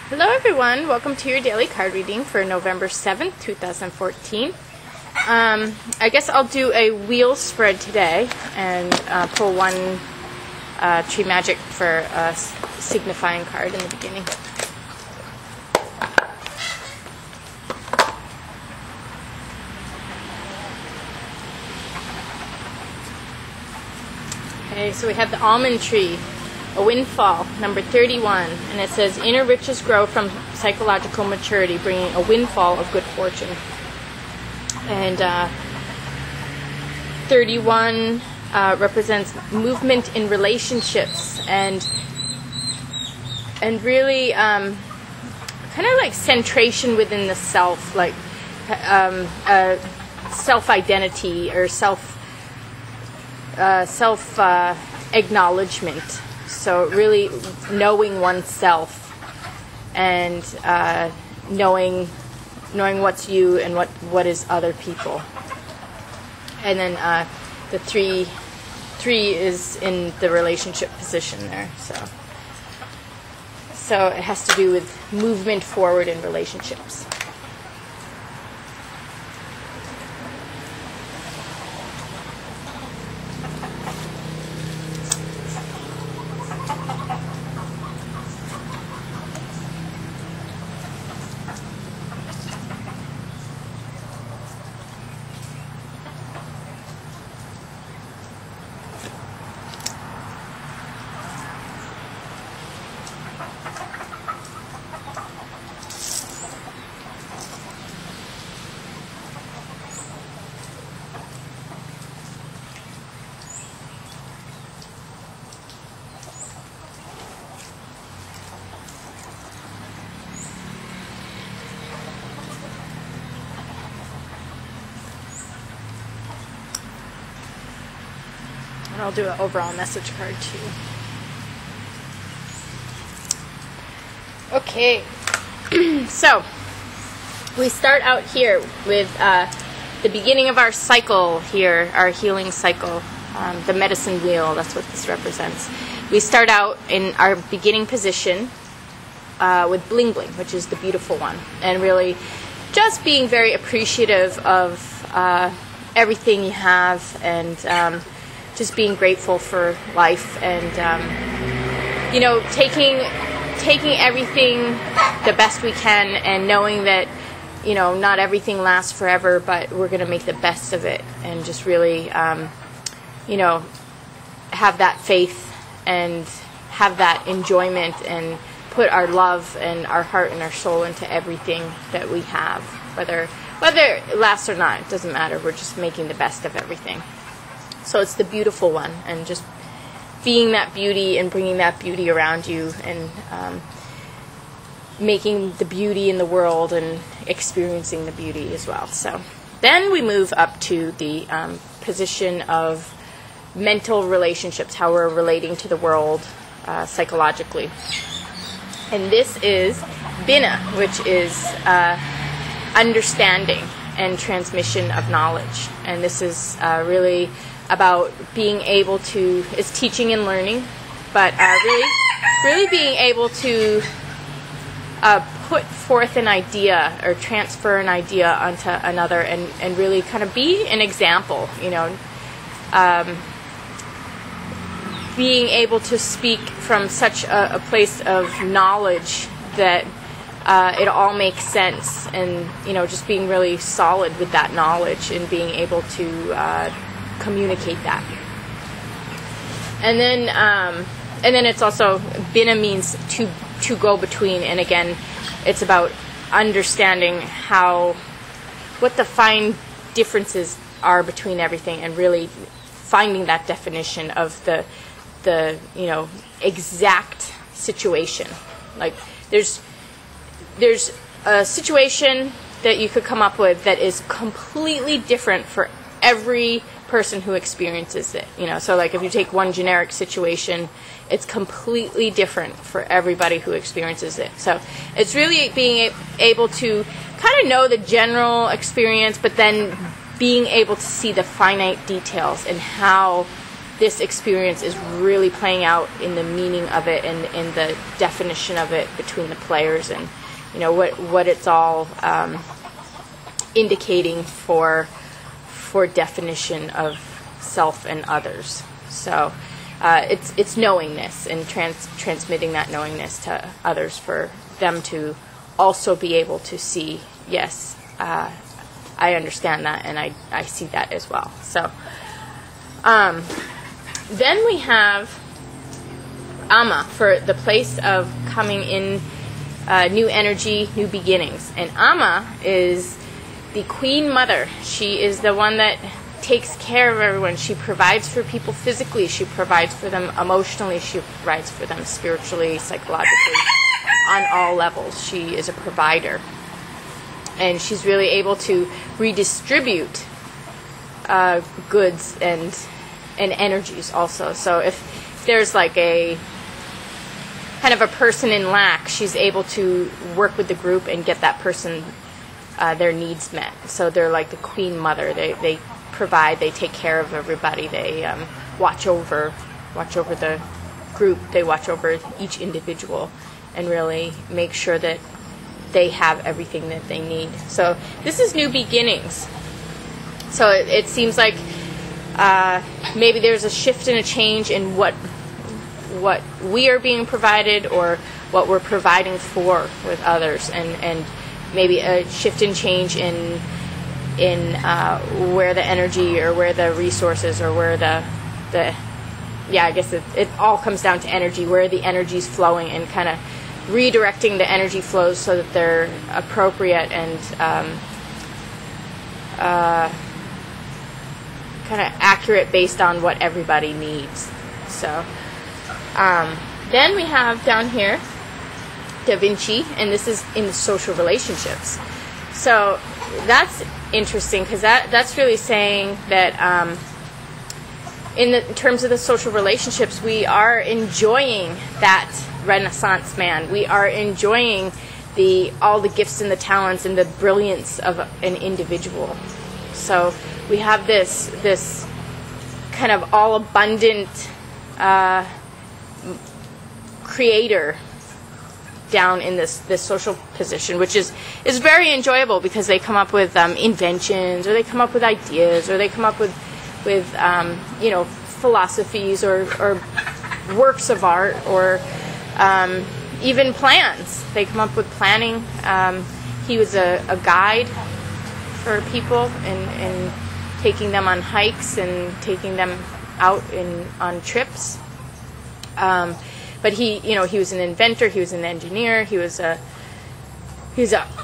Hello everyone, welcome to your daily card reading for November 7th, 2014. I guess I'll do a wheel spread today and pull one tree magic for a signifying card in the beginning. Okay, so we have the almond tree. A windfall, number 31, and it says, inner riches grow from psychological maturity, bringing a windfall of good fortune. And 31 represents movement in relationships and really kind of like centration within the self, like self-identity or self-acknowledgement. So really knowing oneself and knowing what's you and what is other people. And then the three is in the relationship position there. So it has to do with movement forward in relationships. And I'll do an overall message card too. Okay, so we start out here with the beginning of our cycle here, our healing cycle, the medicine wheel. That's what this represents. We start out in our beginning position with bling bling, which is the beautiful one, and really just being very appreciative of everything you have, and just being grateful for life, and taking everything the best we can, and knowing that not everything lasts forever, but we're going to make the best of it, and just really have that faith and have that enjoyment, and put our love and our heart and our soul into everything that we have, whether it lasts or not, it doesn't matter. We're just making the best of everything. So it's the beautiful one, and just being that beauty and bringing that beauty around you, and making the beauty in the world and experiencing the beauty as well. So then we move up to the position of mental relationships, how we're relating to the world psychologically. And this is Bina, which is understanding and transmission of knowledge. And this is really about being able to, it's teaching and learning, but really being able to put forth an idea or transfer an idea onto another, and really kind of be an example, being able to speak from such a place of knowledge that it all makes sense, and just being really solid with that knowledge and being able to communicate that. And then it's also, Bina means to go between, and again it's about understanding what the fine differences are between everything, and really finding that definition of the exact situation. Like there's a situation that you could come up with that is completely different for every person who experiences it. So like if you take one generic situation, it's completely different for everybody who experiences it. So it's really being able to kind of know the general experience, but then being able to see the finite details and how this experience is really playing out in the meaning of it and in the definition of it between the players, and what it's all indicating for definition of self and others. So it's knowingness and transmitting that knowingness to others for them to also be able to see, yes, I understand that, and I see that as well. So then we have Amma for the place of coming in, new energy, new beginnings. And Amma is the Queen Mother. She is the one that takes care of everyone. She provides for people physically. She provides for them emotionally. She provides for them spiritually, psychologically, on all levels. She is a provider. And she's really able to redistribute goods and energies also. So if there's like a kind of a person in lack, she's able to work with the group and get that person their needs met. So they're like the Queen Mother. They provide, they take care of everybody. They watch over the group. They watch over each individual and really make sure that they have everything that they need. So this is new beginnings. So it seems like maybe there's a shift and a change in what we are being provided or what we're providing for with others, and maybe a shift and change in where the energy or where the resources or where the I guess it all comes down to energy, where the energy's flowing, and kind of redirecting the energy flows so that they're appropriate and kind of accurate based on what everybody needs. So then we have down here Da Vinci, and this is in social relationships. So that's interesting, because that's really saying that in terms of the social relationships, we are enjoying that Renaissance man. We are enjoying all the gifts and the talents and the brilliance of an individual. So we have this kind of all abundant creator down in this social position, which is very enjoyable, because they come up with inventions, or they come up with ideas, or they come up with philosophies or works of art, or even plans. They come up with planning. He was a guide for people and taking them on hikes and taking them out on trips. But he was an inventor. He was an engineer. He was an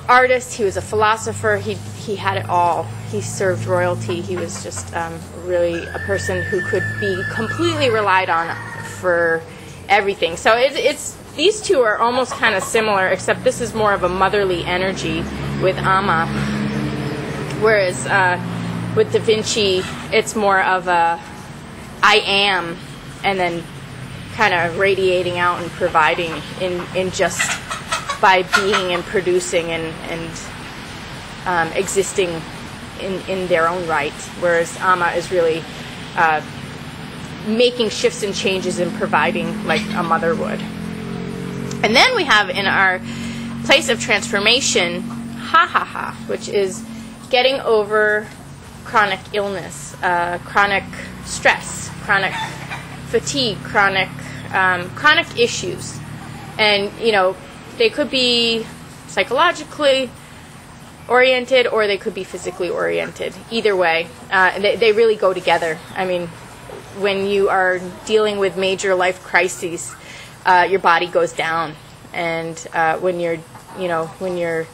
artist. He was a philosopher. He had it all. He served royalty. He was just really a person who could be completely relied on for everything. So it's these two are almost kind of similar, except this is more of a motherly energy with Amma, whereas with Da Vinci it's more of a I am, and then kind of radiating out and providing in just by being and producing and existing in their own right, whereas Amma is really making shifts and changes and providing like a mother would. And then we have in our place of transformation, which is getting over chronic illness, chronic stress, chronic fatigue, chronic issues. And, they could be psychologically oriented, or they could be physically oriented. Either way, they really go together. I mean, when you are dealing with major life crises, your body goes down, and when your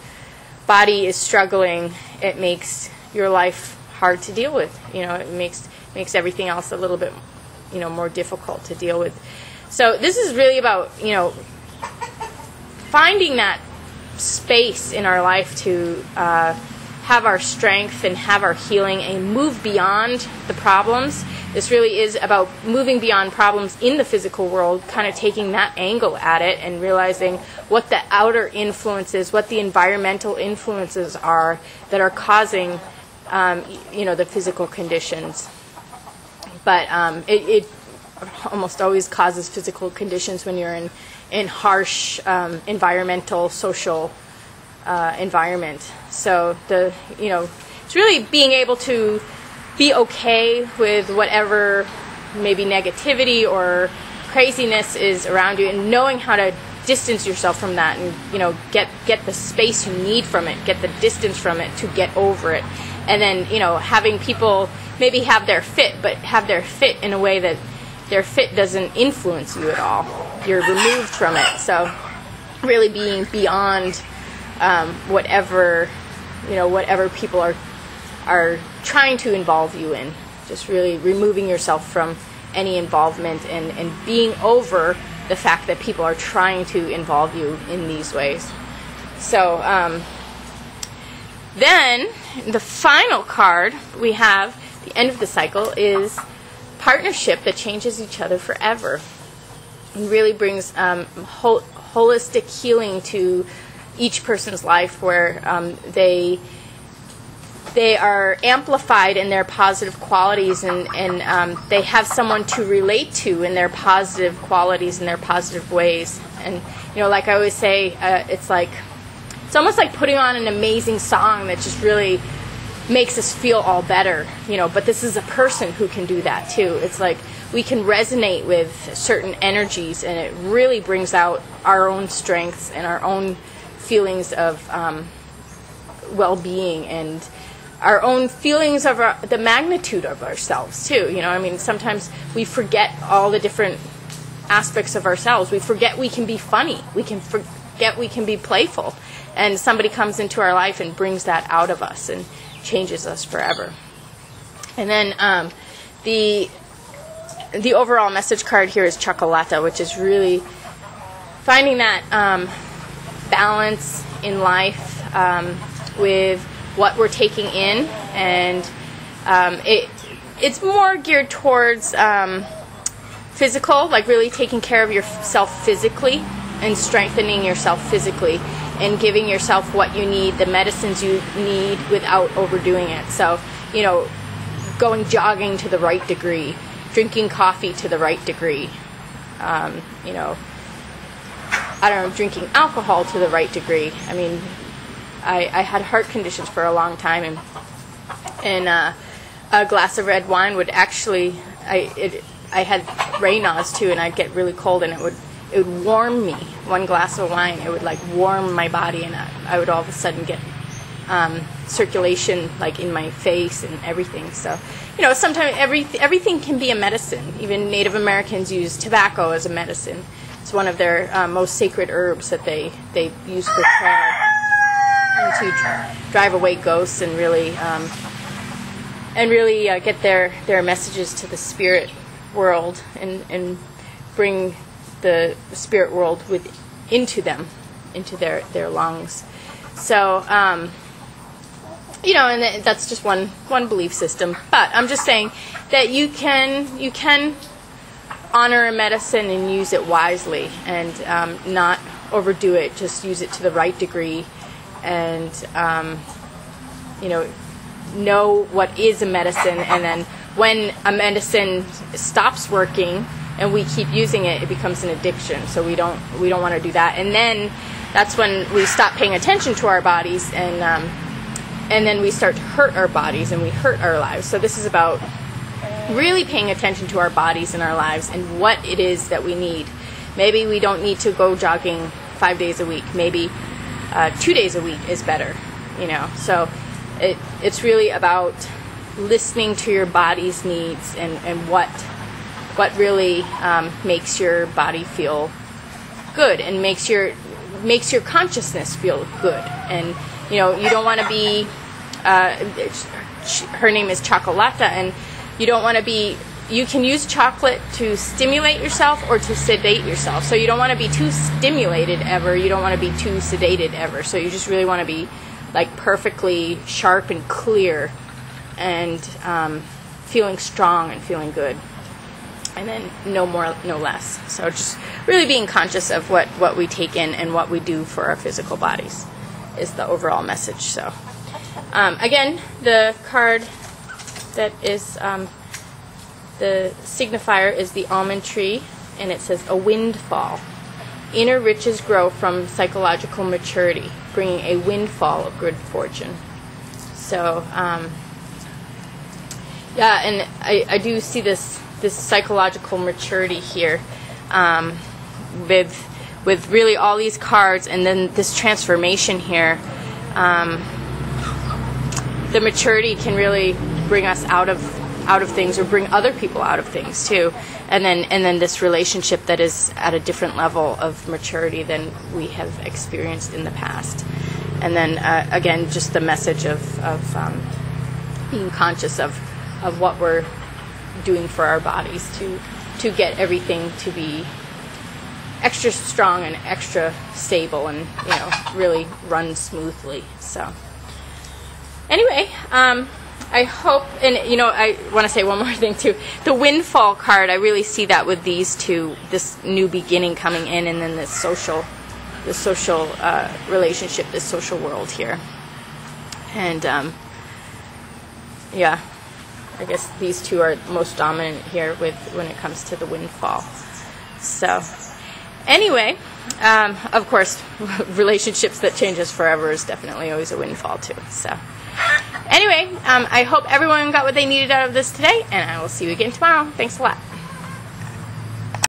body is struggling, it makes your life hard to deal with. It makes everything else a little bit more difficult to deal with. So this is really about finding that space in our life to have our strength and have our healing and move beyond the problems. This really is about moving beyond problems in the physical world, kind of taking that angle at it and realizing what the outer influences, what the environmental influences are that are causing, the physical conditions. but it almost always causes physical conditions when you're in harsh environmental, social environment. So it's really being able to be okay with whatever maybe negativity or craziness is around you, and knowing how to distance yourself from that, and get the space you need from it, get the distance from it to get over it. And then having people maybe have their fit, but have their fit in a way that their fit doesn't influence you at all. You're removed from it. So really being beyond whatever people are trying to involve you in. Just really removing yourself from any involvement, and being over the fact that people are trying to involve you in these ways. So then the final card we have, the end of the cycle, is partnership that changes each other forever. It really brings holistic healing to each person's life, where they are amplified in their positive qualities, and they have someone to relate to in their positive qualities and their positive ways. And like I always say, it's almost like putting on an amazing song that just really makes us feel all better, but this is a person who can do that too. It's like we can resonate with certain energies, and it really brings out our own strengths and our own feelings of well-being, and our own feelings of the magnitude of ourselves too. Sometimes we forget all the different aspects of ourselves. We forget we can be funny. We can forget we can be playful. And somebody comes into our life and brings that out of us and changes us forever. And then the overall message card here is Chocolata, which is really finding that balance in life with what we're taking in, and it's more geared towards physical, like really taking care of yourself physically and strengthening yourself physically, and giving yourself what you need, the medicines you need, without overdoing it. So, going jogging to the right degree, drinking coffee to the right degree, drinking alcohol to the right degree. I had heart conditions for a long time, and a glass of red wine would actually, I had Raynaud's too, and I'd get really cold, and it would warm me. One glass of wine, it would warm my body, and I would all of a sudden get circulation in my face and everything. So sometimes everything can be a medicine. Even Native Americans use tobacco as a medicine. It's one of their most sacred herbs that they use for prayer, and to drive away ghosts, and really get their messages to the spirit world, and bring the spirit world into them, into their lungs. So and that's just one belief system. But I'm just saying that you can honor a medicine and use it wisely, and not overdo it. Just use it to the right degree, and know what is a medicine, and then when a medicine stops working and we keep using it, it becomes an addiction. So we don't want to do that, and then that's when we stop paying attention to our bodies, and then we start to hurt our bodies, and we hurt our lives. So this is about really paying attention to our bodies and our lives, and what it is that we need. Maybe we don't need to go jogging 5 days a week. Maybe 2 days a week is better, So it's really about listening to your body's needs, and what really makes your body feel good, and makes your consciousness feel good. And you don't want to be her name is Chocolata, and you don't want to be, you can use chocolate to stimulate yourself or to sedate yourself. So you don't want to be too stimulated ever, you don't want to be too sedated ever. So you just really want to be perfectly sharp and clear, and feeling strong and feeling good. And then no more, no less. So just really being conscious of what we take in and what we do for our physical bodies is the overall message. So again, the card that is The signifier is the almond tree, and it says a windfall. Inner riches grow from psychological maturity, bringing a windfall of good fortune. So, yeah, and I do see this psychological maturity here, with really all these cards, and then this transformation here. The maturity can really bring us out of things, or bring other people out of things too, and then this relationship that is at a different level of maturity than we have experienced in the past. And then again, just the message of being conscious of what we're doing for our bodies to get everything to be extra strong and extra stable, and really run smoothly. So anyway, I hope, and I want to say one more thing too. The windfall card, I really see that with these two, this new beginning coming in, and then this social relationship, this social world here. And yeah, I guess these two are most dominant here when it comes to the windfall. So anyway, of course, relationships that change us forever is definitely always a windfall too. So anyway, I hope everyone got what they needed out of this today, and I will see you again tomorrow. Thanks a lot.